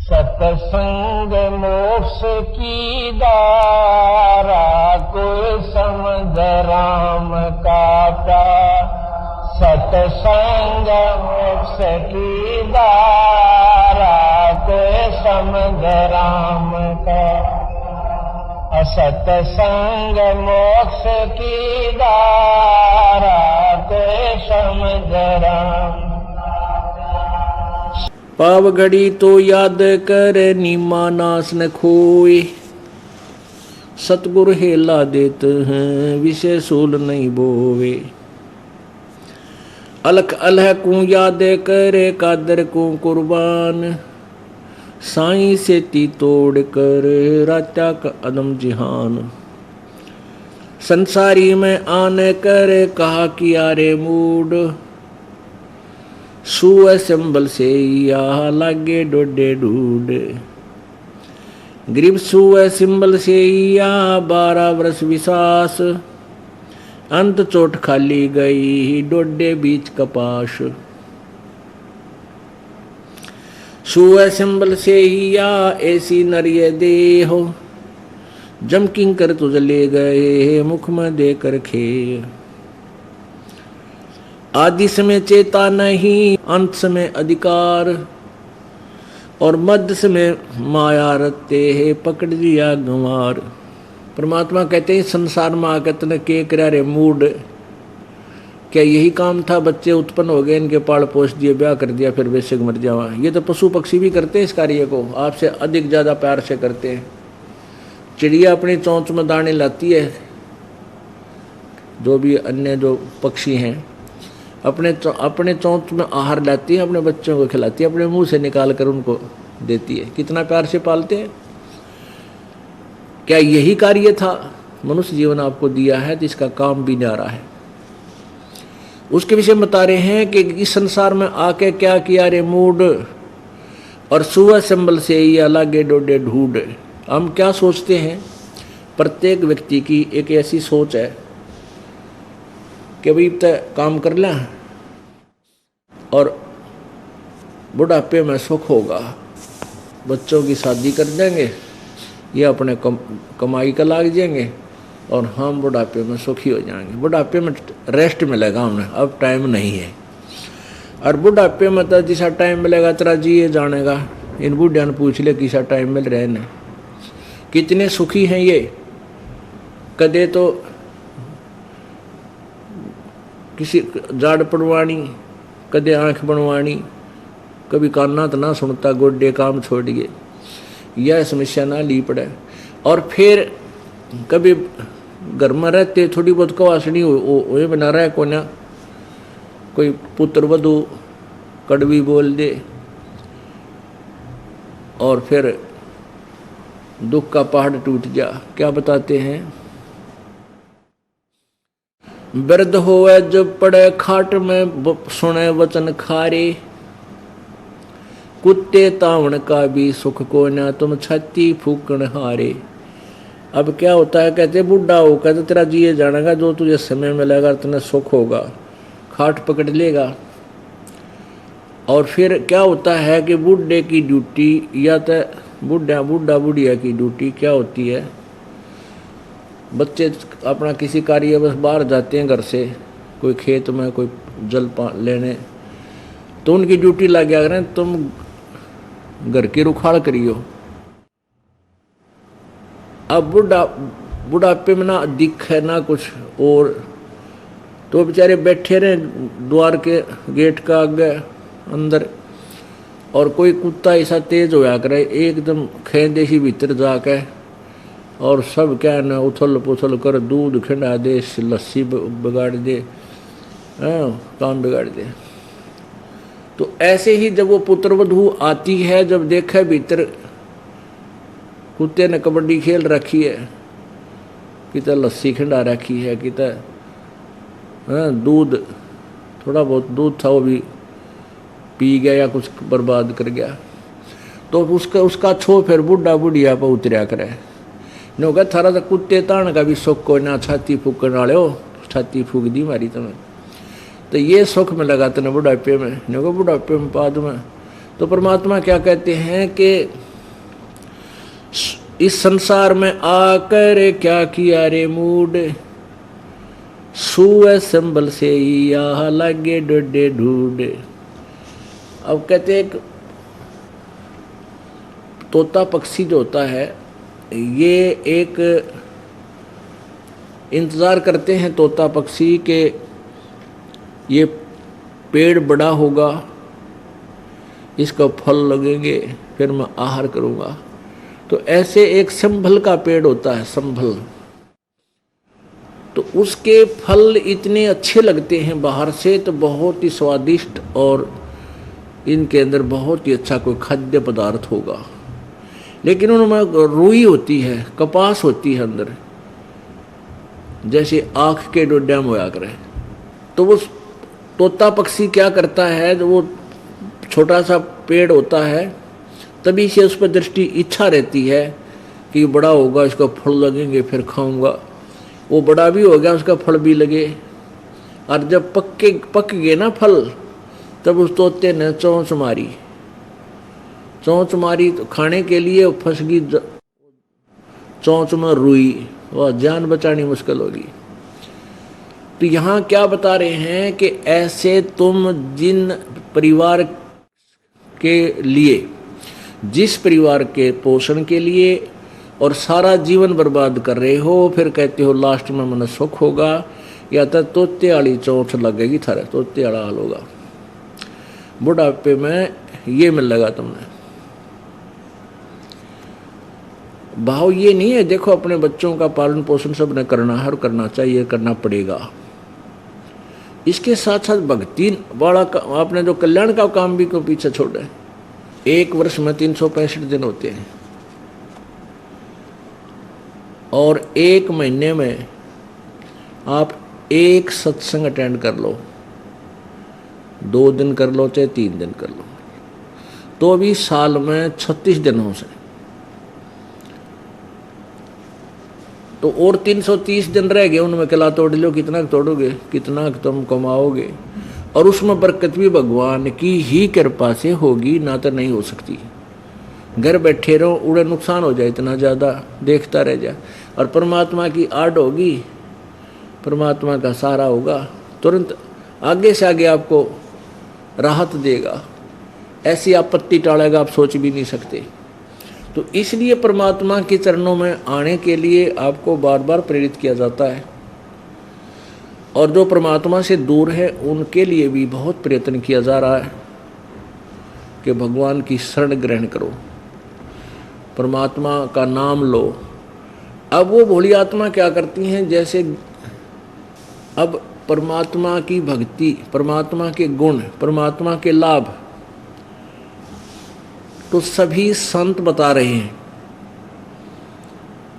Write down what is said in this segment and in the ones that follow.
सत्संग मोक्ष की दारा, कोई समझ राम का प्यार। सत्संग मोक्ष की दारा, कोई समझ राम का। सत्संग मोक्ष की दारा, कोई समझ राम। पाव घड़ी तो याद कर, नीमा नास न खोए। सतगुरु हेला देते हैं, विषय सूल नहीं बोवे। अलख अलह को याद करे, कादर को कुर्बान। साईं से ती तोड़ कर, रात्या का अदम जिहान। संसारी में आने कर, कहा कि यारे मूड। सुअ संबल से या लागे डोडे ढूड। गरीब सुअ सिंबल से या 12 वर्ष विश्वास। अंत चोट खाली गई, डोडे बीच कपाश। सुअ सिंबल से या ऐसी नरिय देहो। जम किंकर तुझ ले गए, मुख में देकर खे। आदि समय चेता नहीं, अंत समय अधिकार। और मध्य समय माया रते है, पकड़ लिया गंवार। परमात्मा कहते हैं संसार में आकर तने के करारे मूड। क्या यही काम था? बच्चे उत्पन्न हो गए, इनके पाल पोष दिए, ब्याह कर दिया, फिर वैसे मर जावा। ये तो पशु पक्षी भी करते हैं इस कार्य को, आपसे अधिक ज्यादा प्यार से करते हैं। चिड़िया अपनी चोंच में दाने लाती है, जो भी अन्य जो पक्षी हैं अपने चोंच में आहार लाती है, अपने बच्चों को खिलाती है, अपने मुंह से निकाल कर उनको देती है। कितना प्यार से पालते हैं। क्या यही कार्य था? मनुष्य जीवन आपको दिया है तो इसका काम भी न्यारा है। उसके विषय बता रहे हैं कि इस संसार में आके क्या किया रे मूड। और सुअ संबल से या लागे डोडे ढूंढ। हम क्या सोचते हैं? प्रत्येक व्यक्ति की एक ऐसी सोच है कि भाई तय काम कर लें और बुढ़ापे में सुख होगा, बच्चों की शादी कर देंगे, ये अपने कमाई का लाग जाएंगे और हम बुढ़ापे में सुखी हो जाएंगे। बुढ़ापे में रेस्ट मिलेगा हमें, अब टाइम नहीं है। और बुढ़ापे में तो जिसा टाइम मिलेगा तेरा जी ये जानेगा। इन बुढ़िया ने पूछ ले किसा टाइम मिल रहे हैं, कितने सुखी हैं ये। कदे तो किसी जाड़ पड़वानी, कदे आंख बनवानी, कभी कान्ना तो ना सुनता, गोडे काम छोड़ दिए, यह समस्या ना ली पड़े। और फिर कभी घर में रहते थोड़ी बहुत कवासनी हो बना रहा है कोना, कोई पुत्र वधु कड़वी बोल दे और फिर दुख का पहाड़ टूट जा। क्या बताते हैं? वृद्ध होवे जब पड़े खाट में, सुने वचन खारे। कुत्ते तावण का भी सुख को ना, तुम छाती फूकण हारे। अब क्या होता है? कहते बुढ़ा होगा तो तेरा जिए जानेगा, जो तुझे समय मिलेगा तुम्हें सुख होगा, खाट पकड़ लेगा। और फिर क्या होता है कि बूढ़े की ड्यूटी या तो बुढ़ा बुढ़िया की ड्यूटी क्या होती है? बच्चे अपना किसी कार्य बस बाहर जाते हैं घर से, कोई खेत में, कोई जल लेने, तो उनकी ड्यूटी लग गया करें तुम घर की रुखाड़ करियो। अब बुढ़ापे में ना दिख है ना कुछ और, तो बेचारे बैठे रहे द्वार के गेट का आगे अंदर, और कोई कुत्ता ऐसा तेज होया करे एकदम खेंदे ही भीतर जाके और सब क्या न उथल पुथल कर दूध खिंडा दे, लस्सी बिगाड़ दे, काम बिगाड़ दे। तो ऐसे ही जब वो पुत्रवधू आती है, जब देखा भीतर कुत्ते ने कबड्डी खेल रखी है, कितना लस्सी खिंडा रखी है, कितना दूध, थोड़ा बहुत दूध था वो भी पी गया या कुछ बर्बाद कर गया, तो उसका छो फिर बुढ़ा बुढ़िया पर उतरिया करे। नो कहा थारा तो कुत्ते ताण का भी सुख को ना, छाती फूकने वाले हो, छाती फूक दी मारी तुम्हें, तो ये सुख में लगा तेने बुढ़ापे में। नो बुढ़ापे में बाद में तो परमात्मा क्या कहते हैं कि इस संसार में आकर क्या किया रे मूड, सुए संबल से यहाँ लगे डोडे ढूंढ। अब कहते हैं तोता पक्षी जो होता है ये एक इंतज़ार करते हैं तोता पक्षी के ये पेड़ बड़ा होगा, इसका फल लगेंगे, फिर मैं आहार करूँगा। तो ऐसे एक संभल का पेड़ होता है, संभल, तो उसके फल इतने अच्छे लगते हैं बाहर से, तो बहुत ही स्वादिष्ट, और इनके अंदर बहुत ही अच्छा कोई खाद्य पदार्थ होगा। लेकिन उनमें रुई होती है, कपास होती है अंदर, जैसे आँख के डोड्याम होया करे। तो वो तोता पक्षी क्या करता है, जो वो छोटा सा पेड़ होता है, तभी से उस पर दृष्टि इच्छा रहती है कि ये बड़ा होगा, इसका फल लगेंगे, फिर खाऊंगा। वो बड़ा भी हो गया, उसका फल भी लगे, और जब पक गए ना फल, तब उस तोते ने चोंच मारी। चोंच मारी तो खाने के लिए फंस गई चोंच में रुई, वह जान बचानी मुश्किल होगी। तो यहाँ क्या बता रहे हैं कि ऐसे तुम जिन परिवार के लिए, जिस परिवार के पोषण के लिए और सारा जीवन बर्बाद कर रहे हो, फिर कहते हो लास्ट में मन सुख होगा, या तो तोते वाली चोंच लगेगी, थारे तोते वाला हाल होगा, बुढ़ापे में ये मिलेगा तुमने। भाव ये नहीं है, देखो अपने बच्चों का पालन पोषण सब ने करना है और करना चाहिए, करना पड़ेगा। इसके साथ साथ भक्ति वाला आपने जो कल्याण का काम भी को पीछे छोड़े। एक वर्ष में 365 दिन होते हैं, और एक महीने में आप एक सत्संग अटेंड कर लो, 2 दिन कर लो चाहे 3 दिन कर लो, तो अभी साल में 36 दिनों से, तो और 330 दिन रह गए, उनमें किला तोड़ लो, कितना तोड़ोगे, कितना तुम कमाओगे, और उसमें बरकत भी भगवान की ही कृपा से होगी, ना तो नहीं हो सकती। घर बैठे रहो, उड़े नुकसान हो जाए इतना ज़्यादा, देखता रह जाए, और परमात्मा की आड़ होगी, परमात्मा का सहारा होगा, तुरंत आगे से आगे आपको राहत देगा, ऐसी आपत्ति टालेगा आप सोच भी नहीं सकते। तो इसलिए परमात्मा के चरणों में आने के लिए आपको बार बार प्रेरित किया जाता है, और जो परमात्मा से दूर है उनके लिए भी बहुत प्रयत्न किया जा रहा है कि भगवान की शरण ग्रहण करो, परमात्मा का नाम लो। अब वो भोली आत्मा क्या करती हैं, जैसे अब परमात्मा की भक्ति, परमात्मा के गुण, परमात्मा के लाभ तो सभी संत बता रहे हैं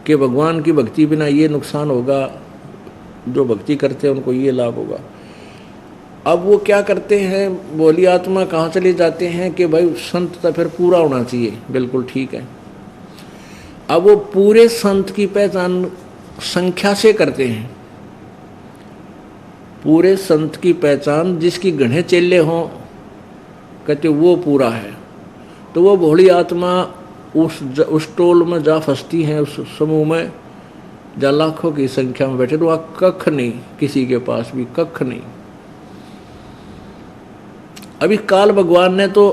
कि भगवान की भक्ति बिना ये नुकसान होगा, जो भक्ति करते हैं उनको ये लाभ होगा। अब वो क्या करते हैं, भोली आत्मा कहाँ चले जाते हैं कि भाई संत तो फिर पूरा होना चाहिए, बिल्कुल ठीक है। अब वो पूरे संत की पहचान संख्या से करते हैं, पूरे संत की पहचान जिसकी घने चेले हों, कहते वो पूरा है। तो वो भोली आत्मा उस टोल में जा फंसती हैं, उस समूह में जहाँ लाखों की संख्या में बैठे, तो वहाँ कख नहीं, किसी के पास भी कख नहीं। अभी काल भगवान ने तो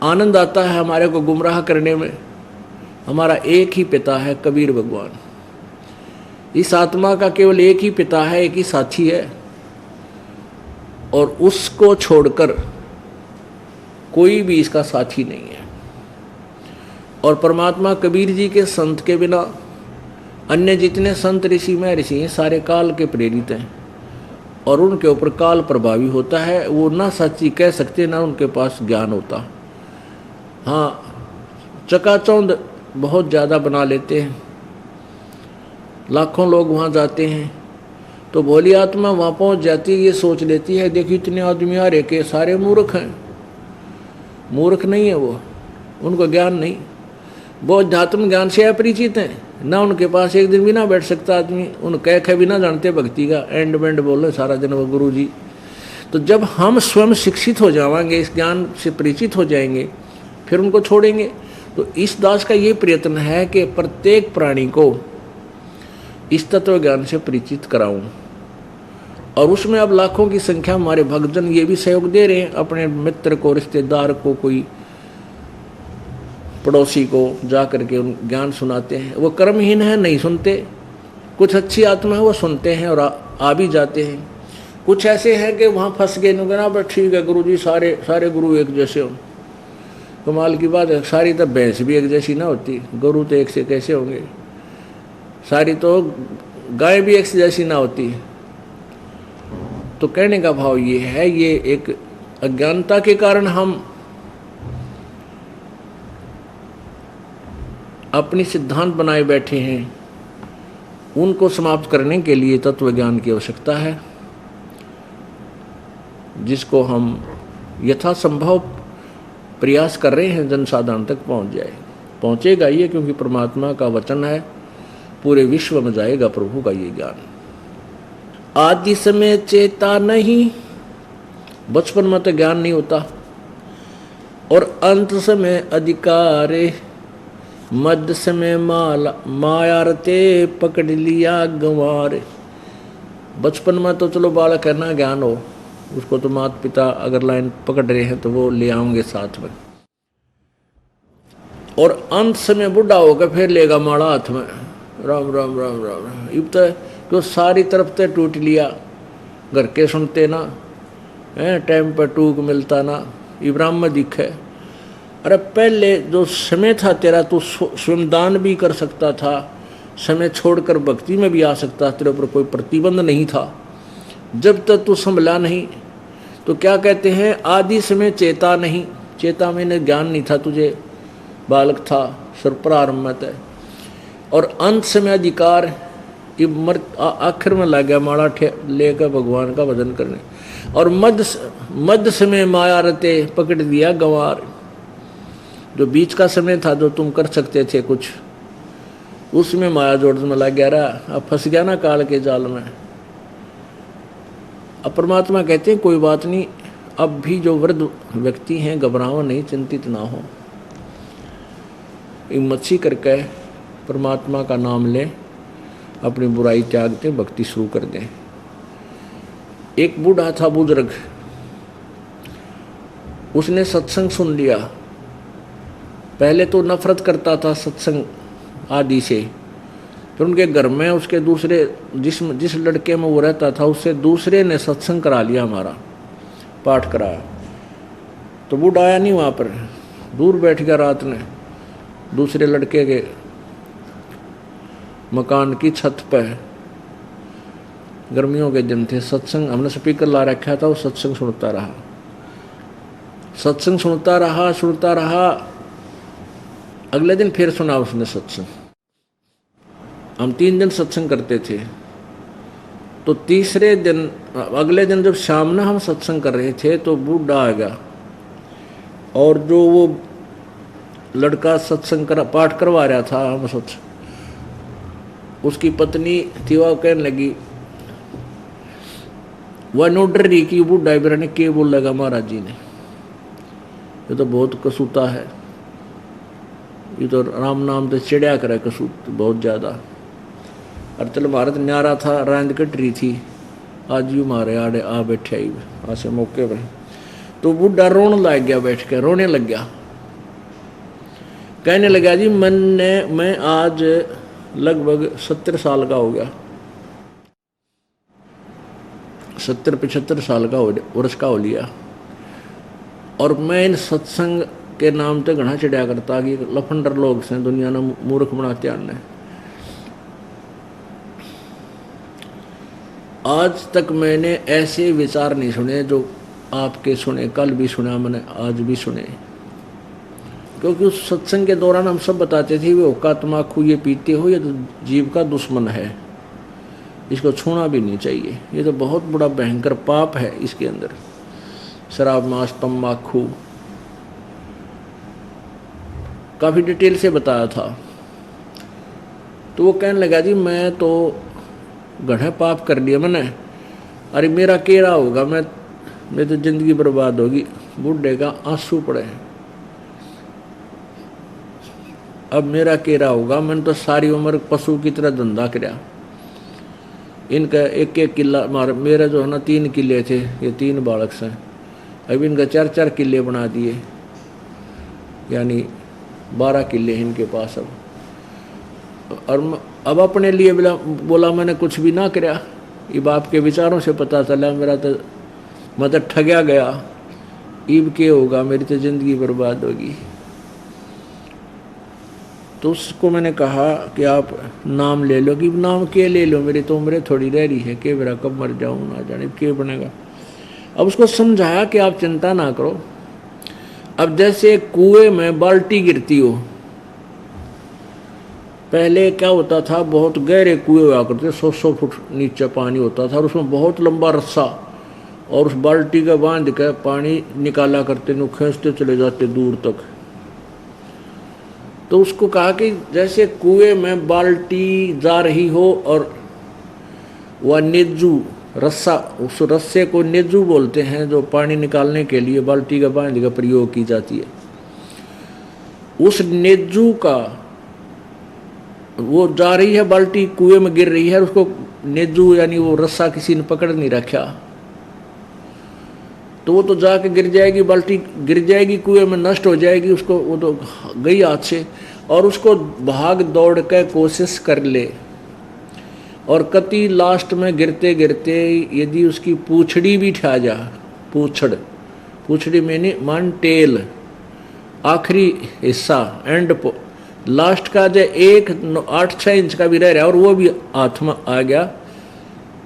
आनंद आता है हमारे को गुमराह करने में, हमारा एक ही पिता है कबीर भगवान। इस आत्मा का केवल एक ही पिता है, एक ही साथी है, और उसको छोड़कर कोई भी इसका साथी नहीं है। और परमात्मा कबीर जी के संत के बिना अन्य जितने संत ऋषि महर्षि हैं सारे काल के प्रेरित हैं, और उनके ऊपर काल प्रभावी होता है, वो ना सच्ची कह सकते ना उनके पास ज्ञान होता। हाँ, चकाचौंध बहुत ज़्यादा बना लेते हैं, लाखों लोग वहाँ जाते हैं, तो भोली आत्मा वहाँ पहुँच जाती है, ये सोच लेती है देखिए इतने आदमी आ रहे के सारे मूर्ख हैं। मूर्ख नहीं है वो, उनको ज्ञान नहीं, वो अध्यात्म ज्ञान से अपरिचित हैं, ना उनके पास एक दिन भी ना बैठ सकता आदमी, उन कह भी ना जानते भक्ति का, एंड बेंड बोले सारा दिन वो गुरु जी तो जब हम स्वयं शिक्षित हो जाएंगे, इस ज्ञान से परिचित हो जाएंगे, फिर उनको छोड़ेंगे। तो इस दास का ये प्रयत्न है कि प्रत्येक प्राणी को इस तत्व ज्ञान से परिचित कराऊं। और उसमें अब लाखों की संख्या हमारे भक्तजन ये भी सहयोग दे रहे हैं, अपने मित्र को, रिश्तेदार को, कोई पड़ोसी को जा करके उन ज्ञान सुनाते हैं। वो कर्महीन है, नहीं सुनते। कुछ अच्छी आत्मा है, वो सुनते हैं और आ भी जाते हैं। कुछ ऐसे हैं कि वहाँ फंस गए, ना बस ठीक है गुरु जी, सारे गुरु एक जैसे हों। कमाल की बात है, सारी तो भैंस भी एक जैसी ना होती, गुरु तो एक से कैसे होंगे। सारी तो गाय भी एक से जैसी ना होती। तो कहने का भाव ये है, ये एक अज्ञानता के कारण हम अपनी सिद्धांत बनाए बैठे हैं। उनको समाप्त करने के लिए तत्व ज्ञान की आवश्यकता है, जिसको हम यथासंभव प्रयास कर रहे हैं जनसाधारण तक पहुंच जाए। पहुंचेगा ये, क्योंकि परमात्मा का वचन है, पूरे विश्व में जाएगा प्रभु का ये ज्ञान। आदि समय चेता नहीं, बचपन में तो ज्ञान नहीं होता, और अंत समय अधिकारे, मध्य समय माया रते पकड़ लिया गंवार। बचपन में तो चलो बालक है ना, ज्ञान हो, उसको तो माता पिता अगर लाइन पकड़ रहे हैं तो वो ले आएंगे साथ में। और अंत समय बुढ़ा होकर फिर लेगा माड़ा हाथ में, राम राम राम राम राम। इब तो सारी तरफ से टूट लिया, घर के सुनते ना है, टाइम पर टूक मिलता ना, इब्राहिम में दिखे। अरे पहले जो समय था तेरा, तू स्वयं दान भी कर सकता था, समय छोड़कर भक्ति में भी आ सकता, तेरे ऊपर कोई प्रतिबंध नहीं था। जब तक तू संभला नहीं, तो क्या कहते हैं, आदि समय चेता नहीं। चेता में ज्ञान नहीं था तुझे, बालक था, प्रारंभ में था। और अंत समय अधिकार, आखिर में लग गया माड़ा लेकर भगवान का भजन करने। और मध्य समय माया रते पकड़ दिया गंवार। जो बीच का समय था, जो तुम कर सकते थे कुछ, उसमें माया जोड़ में लग गया रहा, अब फंस गया ना काल के जाल में। अब परमात्मा कहते हैं कोई बात नहीं, अब भी जो वृद्ध व्यक्ति हैं घबराओ नहीं, चिंतित ना हो, हिम्मत सी करके परमात्मा का नाम लें, अपनी बुराई त्याग दें, भक्ति शुरू कर दें। एक बूढ़ा था बुजुर्ग, उसने सत्संग सुन लिया। पहले तो नफरत करता था सत्संग आदि से, फिर उनके घर में उसके दूसरे जिस लड़के में वो रहता था, उससे दूसरे ने सत्संग करा लिया, हमारा पाठ कराया। तो बूढ़ा आया नहीं वहाँ पर, दूर बैठ गया रात में दूसरे लड़के के मकान की छत पर। गर्मियों के दिन थे, सत्संग हमने स्पीकर ला रखा था, वो सत्संग सुनता रहा, सत्संग सुनता रहा। अगले दिन फिर सुना उसने सत्संग। हम 3 दिन सत्संग करते थे, तो तीसरे दिन, अगले दिन जब शाम में हम सत्संग कर रहे थे, तो बूढ़ा आ गया, और जो वो लड़का सत्संग पाठ करवा रहा था, हम सत्संग, उसकी पत्नी थी, वह कहने लगी, वह नो डर रही कि बूढ़ा इब्रा ने क्या बोल लगा महाराज जी ने, ये तो बहुत कसूता है, ये तो राम नाम से चिड़िया करे कसूत बहुत ज़्यादा। और चल भारत न्यारा था, रांद कट रही थी, आज यू मारे आड़े आ बैठे आई ऐसे मौके पर। तो बूढ़ा रोने लग गया, बैठ के रोने लग गया, कहने लगा जी मैं आज लगभग 70 साल का हो गया, 70-75 साल का वर्ष का हो लिया, और मैं इन सत्संग के नाम पे घना चिड़िया करता कि लफंडर लोग से दुनिया ने मूर्ख बनाते आने। आज तक मैंने ऐसे विचार नहीं सुने जो आपके सुने, कल भी सुना मैंने, आज भी सुने। क्योंकि उस सत्संग के दौरान हम सब बताते थे, वो हुक्का तम्बाकू ये पीते हो, ये तो जीव का दुश्मन है, इसको छूना भी नहीं चाहिए, ये तो बहुत बड़ा भयंकर पाप है इसके अंदर, शराब, मांस, तम्बाकू, काफ़ी डिटेल से बताया था। तो वो कहने लगा जी मैं तो गढ़े पाप कर लिया मैंने, अरे मेरा केरा होगा, मैं मेरी तो जिंदगी बर्बाद होगी। बूढ़े का आंसू पड़े हैं। अब मेरा केरा होगा, मैंने तो सारी उम्र पशु की तरह धंधा किया। इनका एक एक किला मार, मेरा जो है ना 3 किले थे, ये 3 बालक से, अब इनका 4-4 किले बना दिए, यानी 12 किले हैं इनके पास अब। और अब अपने लिए बोला मैंने कुछ भी ना करा। ये बाप के विचारों से पता चला मेरा तो मतलब ठगया गया। ईब के होगा, मेरी तो जिंदगी बर्बाद होगी। तो उसको मैंने कहा कि आप नाम ले लो। कि नाम के ले लो, मेरी तो उम्र थोड़ी रह रही है, के मेरा कब मर जाऊँ ना जाने के बनेगा। अब उसको समझाया कि आप चिंता ना करो। अब जैसे कुएं में बाल्टी गिरती हो, पहले क्या होता था, बहुत गहरे कुएं हुआ करते, 100-100 फुट नीचे पानी होता था और उसमें बहुत लंबा रस्सा, और उस बाल्टी का बांध कर पानी निकाला करते, नु खींचते चले जाते दूर तक। तो उसको कहा कि जैसे कुएं में बाल्टी जा रही हो और वह नेजू रस्सा, उस रस्से को नेजू बोलते हैं, जो पानी निकालने के लिए बाल्टी का बांध का प्रयोग की जाती है। उस नेजू का वो जा रही है, बाल्टी कुएं में गिर रही है, उसको नेजू यानी वो रस्सा किसी ने पकड़ नहीं रखा, तो वो तो जाके गिर जाएगी, बाल्टी गिर जाएगी कुएं में, नष्ट हो जाएगी, उसको वो तो गई हाथ से। और उसको भाग दौड़ के कोशिश कर ले, और कति लास्ट में गिरते गिरते यदि उसकी पूछड़ी भी ठा जा, पूछड़ी मैंने मान टेल, आखिरी हिस्सा एंड लास्ट का जो 8-6 इंच का भी रह रहा और वो भी हाथ में आ गया,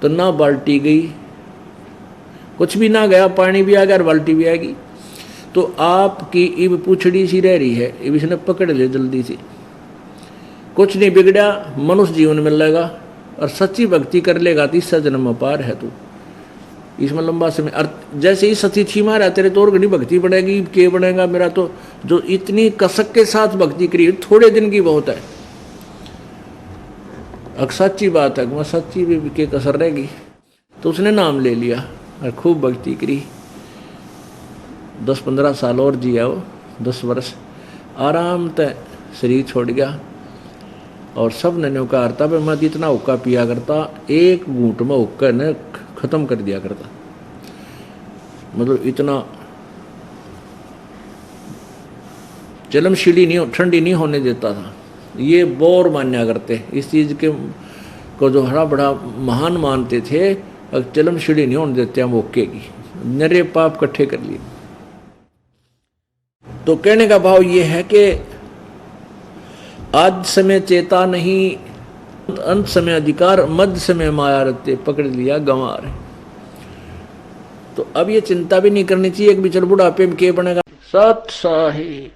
तो ना बाल्टी गई, कुछ भी ना गया, पानी भी आ गया और बाल्टी भी आएगी। तो आपकी इब पूछड़ी सी रह रही है, इब इसने पकड़ ले जल्दी से, कुछ नहीं बिगड़ा, मनुष्य जीवन मिलेगा और सच्ची भक्ति कर लेगा तो इससे जन्म अपार है तू, इसमें लंबा समय। जैसे ही सतीथी मारा तेरे तो और घनी भक्ति बढ़ेगी, के बढ़ेगा। मेरा तो जो इतनी कसक के साथ भक्ति करी थोड़े दिन की बहुत है, सच्ची बात है, मैं सच्ची भी के कसर रहेगी। तो उसने नाम ले लिया और खूब भक्ति करी। 10-15 साल और जिया वो, 10 वर्ष आराम तय शरीर छोड़ गया। और सब ने नौकारता पे मैं इतना हुक्का पिया करता, एक घूंट में हुक्का ने खत्म कर दिया करता, मतलब इतना चलमशीली नहीं, ठंडी नहीं होने देता था। ये बोर मान्या करते इस चीज के को, जो हरा बड़ा महान मानते थे, चलमशीली नहीं होने देते हम हुक्के की, नरे पाप इकट्ठे कर लिए। तो कहने का भाव ये है कि आज समय चेता नहीं, अंत समय अधिकार, मध्य समय माया रत्ते, पकड़ लिया गंवार। तो अब ये चिंता भी नहीं करनी चाहिए कि बिचर बुढ़ापे में के बनेगा। सत साही।